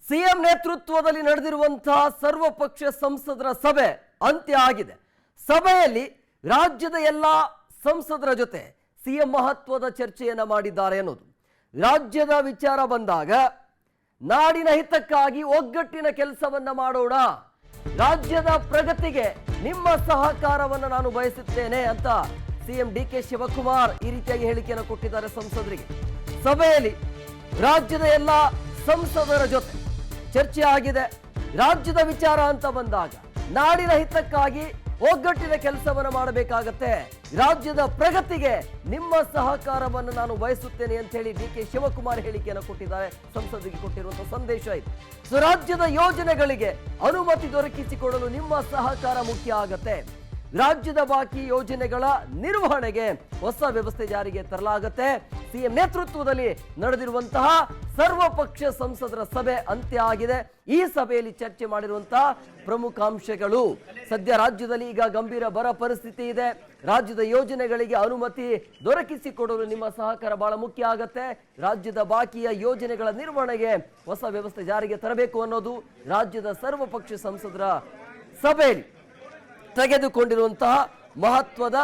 CM ನೇತೃತ್ವದಲ್ಲಿ ನಡೆದಿರುವಂತಹ ಸರ್ವಪಕ್ಷ ಸಂಸದರ ಸಭೆ ಅಂತ್ಯ ಆಗಿದೆ. ಸಭೆಯಲ್ಲಿ ರಾಜ್ಯದ ಎಲ್ಲ ಸಂಸದರ ಜೊತೆ ಸಿಎಂ ಮಹತ್ವದ ಚರ್ಚೆಯನ್ನ ಮಾಡಿದ್ದಾರೆ ಅನ್ನೋದು. ರಾಜ್ಯದ ವಿಚಾರ ಬಂದಾಗ ನಾಡಿನ ಹಿತಕ್ಕಾಗಿ ಒಗ್ಗಟ್ಟಿನ ಕೆಲಸವನ್ನ ಮಾಡೋಣ, ರಾಜ್ಯದ ಪ್ರಗತಿಗೆ ನಿಮ್ಮ ಸಹಕಾರವನ್ನು ನಾನು ಬಯಸುತ್ತೇನೆ ಅಂತ ಸಿಎಂ ಡಿಕೆ ಶಿವಕುಮಾರ್ ಈ ರೀತಿಯಾಗಿ ಹೇಳಿಕೆಯನ್ನು ಕೊಟ್ಟಿದ್ದಾರೆ ಸಂಸದರಿಗೆ. ಸಭೆಯಲ್ಲಿ ರಾಜ್ಯದ ಎಲ್ಲ ಸಂಸದರ ಜೊತೆ ಚರ್ಚೆ ಆಗಿದೆ. ರಾಜ್ಯದ ವಿಚಾರ ಅಂತ ಬಂದಾಗ ನಾಡಿನ ಹಿತಕ್ಕಾಗಿ ಒಗ್ಗಟ್ಟಿನ ಕೆಲಸವನ್ನು ಮಾಡಬೇಕಾಗತ್ತೆ, ರಾಜ್ಯದ ಪ್ರಗತಿಗೆ ನಿಮ್ಮ ಸಹಕಾರವನ್ನು ನಾನು ಬಯಸುತ್ತೇನೆ ಅಂತ ಹೇಳಿ ಡಿಕೆ ಶಿವಕುಮಾರ್ ಹೇಳಿಕೆಯನ್ನು ಕೊಟ್ಟಿದ್ದಾರೆ. ಸಂಸದರಿಗೆ ಕೊಟ್ಟಿರುವಂತಹ ಸಂದೇಶ ಇದು. ಸೊ ರಾಜ್ಯದ ಯೋಜನೆಗಳಿಗೆ ಅನುಮತಿ ದೊರಕಿಸಿಕೊಡಲು ನಿಮ್ಮ ಸಹಕಾರ ಮುಖ್ಯ ಆಗತ್ತೆ. ರಾಜ್ಯದ ಬಾಕಿ ಯೋಜನೆಗಳ ನಿರ್ವಹಣೆಗೆ ಹೊಸ ವ್ಯವಸ್ಥೆ ಜಾರಿಗೆ ತರಲಾಗುತ್ತೆ. ಸಿಎಂ ನೇತೃತ್ವದಲ್ಲಿ ನಡೆದಿರುವಂತಹ ಸರ್ವಪಕ್ಷ ಸಂಸದರ ಸಭೆ ಅಂತ್ಯ ಆಗಿದೆ. ಈ ಸಭೆಯಲ್ಲಿ ಚರ್ಚೆ ಮಾಡಿರುವಂತಹ ಪ್ರಮುಖ ಅಂಶಗಳು: ಸದ್ಯ ರಾಜ್ಯದಲ್ಲಿ ಈಗ ಗಂಭೀರ ಬರ ಪರಿಸ್ಥಿತಿ ಇದೆ, ರಾಜ್ಯದ ಯೋಜನೆಗಳಿಗೆ ಅನುಮತಿ ದೊರಕಿಸಿಕೊಡಲು ನಿಮ್ಮ ಸಹಕಾರ ಬಹಳ ಮುಖ್ಯ ಆಗತ್ತೆ, ರಾಜ್ಯದ ಬಾಕಿಯ ಯೋಜನೆಗಳ ನಿರ್ವಹಣೆಗೆ ಹೊಸ ವ್ಯವಸ್ಥೆ ಜಾರಿಗೆ ತರಬೇಕು ಅನ್ನೋದು ರಾಜ್ಯದ ಸರ್ವಪಕ್ಷ ಸಂಸದರ ಸಭೆಯಲ್ಲಿ ತೆಗೆದುಕೊಂಡಿರುವಂತಹ ಮಹತ್ವದ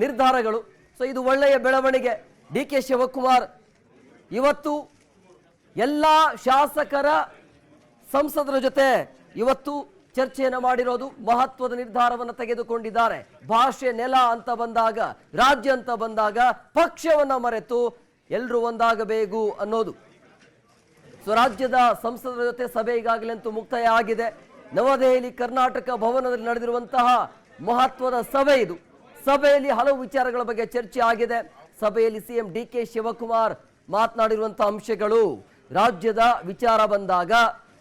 ನಿರ್ಧಾರಗಳು. ಸೊ ಇದು ಒಳ್ಳೆಯ ಬೆಳವಣಿಗೆ. ಡಿಕೆ ಶಿವಕುಮಾರ್ ಇವತ್ತು ಎಲ್ಲ ಶಾಸಕರ ಸಂಸದರ ಜೊತೆ ಇವತ್ತು ಚರ್ಚೆಯನ್ನು ಮಾಡಿರೋದು, ಮಹತ್ವದ ನಿರ್ಧಾರವನ್ನು ತೆಗೆದುಕೊಂಡಿದ್ದಾರೆ. ಭಾಷೆ ನೆಲ ಅಂತ ಬಂದಾಗ, ರಾಜ್ಯ ಅಂತ ಬಂದಾಗ ಪಕ್ಷವನ್ನ ಮರೆತು ಎಲ್ಲರೂ ಒಂದಾಗಬೇಕು ಅನ್ನೋದು. ಸೊ ರಾಜ್ಯದ ಸಂಸದರ ಜೊತೆ ಸಭೆ ಈಗಾಗಲೇ ಅಂತೂ ಮುಕ್ತಾಯ ಆಗಿದೆ. ನವದೆಹಲಿ ಕರ್ನಾಟಕ ಭವನದಲ್ಲಿ ನಡೆದಿರುವಂತಹ ಮಹತ್ವದ ಸಭೆ ಇದು. ಸಭೆಯಲ್ಲಿ ಹಲವು ವಿಚಾರಗಳ ಬಗ್ಗೆ ಚರ್ಚೆ ಆಗಿದೆ. ಸಭೆಯಲ್ಲಿ ಸಿಎಂ ಡಿಕೆ ಶಿವಕುಮಾರ್ ಮಾತನಾಡಿರುವಂತಹ ಅಂಶಗಳು: ರಾಜ್ಯದ ವಿಚಾರ ಬಂದಾಗ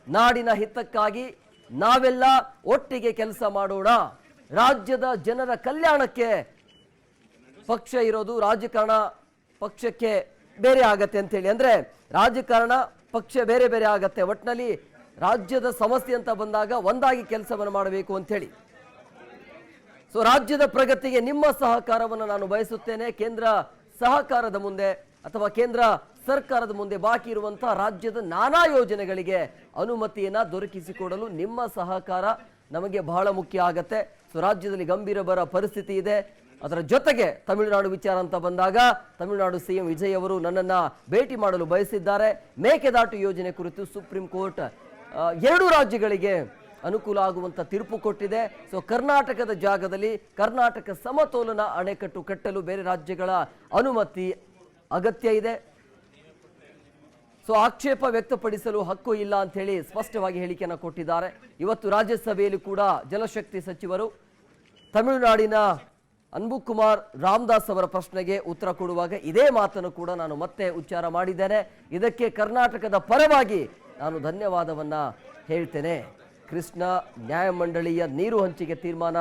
ನಾಡಿನ ಹಿತಕ್ಕಾಗಿ ನಾವೆಲ್ಲ ಒಟ್ಟಿಗೆ ಕೆಲಸ ಮಾಡೋಣ, ರಾಜ್ಯದ ಜನರ ಕಲ್ಯಾಣಕ್ಕೆ ಪಕ್ಷ ಇರೋದು, ರಾಜಕಾರಣ ಪಕ್ಷಕ್ಕೆ ಬೇರೆ ಆಗತ್ತೆ ಅಂತ ಹೇಳಿ. ಅಂದ್ರೆ ರಾಜಕಾರಣ ಪಕ್ಷ ಬೇರೆ ಬೇರೆ ಆಗತ್ತೆ, ಒಟ್ಟಿನಲ್ಲಿ ರಾಜ್ಯದ ಸಮಸ್ಯೆ ಅಂತ ಬಂದಾಗ ಒಂದಾಗಿ ಕೆಲಸವನ್ನು ಮಾಡಬೇಕು ಅಂತ ಹೇಳಿ. ಸೊ ರಾಜ್ಯದ ಪ್ರಗತಿಗೆ ನಿಮ್ಮ ಸಹಕಾರವನ್ನು ನಾನು ಬಯಸುತ್ತೇನೆ. ಕೇಂದ್ರ ಸಹಕಾರದ ಮುಂದೆ ಅಥವಾ ಕೇಂದ್ರ ಸರ್ಕಾರದ ಮುಂದೆ ಬಾಕಿ ಇರುವಂತಹ ರಾಜ್ಯದ ನಾನಾ ಯೋಜನೆಗಳಿಗೆ ಅನುಮತಿಯನ್ನ ದೊರಕಿಸಿಕೊಡಲು ನಿಮ್ಮ ಸಹಕಾರ ನಮಗೆ ಬಹಳ ಮುಖ್ಯ ಆಗತ್ತೆ. ಸೊ ರಾಜ್ಯದಲ್ಲಿ ಗಂಭೀರ ಬರ ಪರಿಸ್ಥಿತಿ ಇದೆ. ಅದರ ಜೊತೆಗೆ ತಮಿಳುನಾಡು ವಿಚಾರ ಅಂತ ಬಂದಾಗ ತಮಿಳುನಾಡು ಸಿಎಂ ವಿಜಯ್ ಅವರು ನನ್ನನ್ನು ಭೇಟಿ ಮಾಡಲು ಬಯಸಿದ್ದಾರೆ. ಮೇಕೆದಾಟು ಯೋಜನೆ ಕುರಿತು ಸುಪ್ರೀಂ ಕೋರ್ಟ್ 2 ರಾಜ್ಯಗಳಿಗೆ ಅನುಕೂಲ ಆಗುವಂತ ತೀರ್ಪು ಕೊಟ್ಟಿದೆ. ಸೊ ಕರ್ನಾಟಕದ ಜಾಗದಲ್ಲಿ ಕರ್ನಾಟಕ ಸಮತೋಲನ ಅಣೆಕಟ್ಟು ಕಟ್ಟಲು ಬೇರೆ ರಾಜ್ಯಗಳ ಅನುಮತಿ ಅಗತ್ಯ ಇದೆ. ಸೊ ಆಕ್ಷೇಪ ವ್ಯಕ್ತಪಡಿಸಲು ಹಕ್ಕು ಇಲ್ಲ ಅಂತ ಹೇಳಿ ಸ್ಪಷ್ಟವಾಗಿ ಹೇಳಿಕೆಯನ್ನು ಕೊಟ್ಟಿದ್ದಾರೆ. ಇವತ್ತು ರಾಜ್ಯಸಭೆಯಲ್ಲಿ ಕೂಡ ಜಲಶಕ್ತಿ ಸಚಿವರು ತಮಿಳುನಾಡಿನ ಅನ್ಬುಕುಮಾರ್ ರಾಮದಾಸ್ ಅವರ ಪ್ರಶ್ನೆಗೆ ಉತ್ತರ ಕೊಡುವಾಗ ಇದೇ ಮಾತನ್ನು ಕೂಡ ನಾನು ಮತ್ತೆ ಉಚ್ಚಾರ ಮಾಡಿದ್ದೇನೆ. ಇದಕ್ಕೆ ಕರ್ನಾಟಕದ ಪರವಾಗಿ ನಾನು ಧನ್ಯವಾದವನ್ನ ಹೇಳ್ತೇನೆ. ಕೃಷ್ಣ ನ್ಯಾಯಮಂಡಳಿಯ ನೀರು ಹಂಚಿಕೆ ತೀರ್ಮಾನ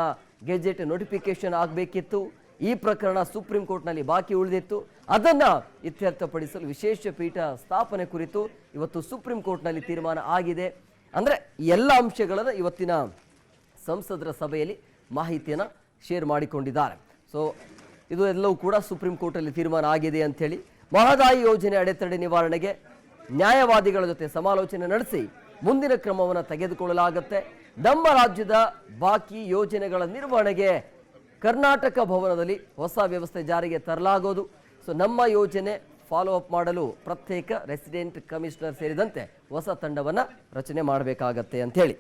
ಗೆಜೆಟ್ ನೋಟಿಫಿಕೇಶನ್ ಆಗಬೇಕಿತ್ತು. ಈ ಪ್ರಕರಣ ಸುಪ್ರೀಂ ಕೋರ್ಟ್ನಲ್ಲಿ ಬಾಕಿ ಉಳಿದಿತ್ತು. ಅದನ್ನು ಇತ್ಯರ್ಥಪಡಿಸಲು ವಿಶೇಷ ಪೀಠ ಸ್ಥಾಪನೆ ಕುರಿತು ಇವತ್ತು ಸುಪ್ರೀಂ ಕೋರ್ಟ್ನಲ್ಲಿ ತೀರ್ಮಾನ ಆಗಿದೆ. ಅಂದರೆ ಎಲ್ಲ ಅಂಶಗಳನ್ನು ಇವತ್ತಿನ ಸಂಸದರ ಸಭೆಯಲ್ಲಿ ಮಾಹಿತಿಯನ್ನು ಶೇರ್ ಮಾಡಿಕೊಂಡಿದ್ದಾರೆ. ಸೊ ಇದು ಎಲ್ಲವೂ ಕೂಡ ಸುಪ್ರೀಂ ಕೋರ್ಟಲ್ಲಿ ತೀರ್ಮಾನ ಆಗಿದೆ ಅಂಥೇಳಿ. ಮಹದಾಯಿ ಯೋಜನೆ ಅಡೆತಡೆ ನಿವಾರಣೆಗೆ ನ್ಯಾಯವಾದಿಗಳ ಜೊತೆ ಸಮಾಲೋಚನೆ ನಡೆಸಿ ಮುಂದಿನ ಕ್ರಮವನ್ನು ತೆಗೆದುಕೊಳ್ಳಲಾಗುತ್ತೆ. ನಮ್ಮ ರಾಜ್ಯದ ಬಾಕಿ ಯೋಜನೆಗಳ ನಿರ್ವಹಣೆಗೆ ಕರ್ನಾಟಕ ಭವನದಲ್ಲಿ ಹೊಸ ವ್ಯವಸ್ಥೆ ಜಾರಿಗೆ ತರಲಾಗೋದು. ಸೊ ನಮ್ಮ ಯೋಜನೆ ಫಾಲೋ ಅಪ್ ಮಾಡಲು ಪ್ರತ್ಯೇಕ ರೆಸಿಡೆಂಟ್ ಕಮಿಷನರ್ ಸೇರಿದಂತೆ ಹೊಸ ತಂಡವನ್ನು ರಚನೆ ಮಾಡಬೇಕಾಗತ್ತೆ ಅಂಥೇಳಿ.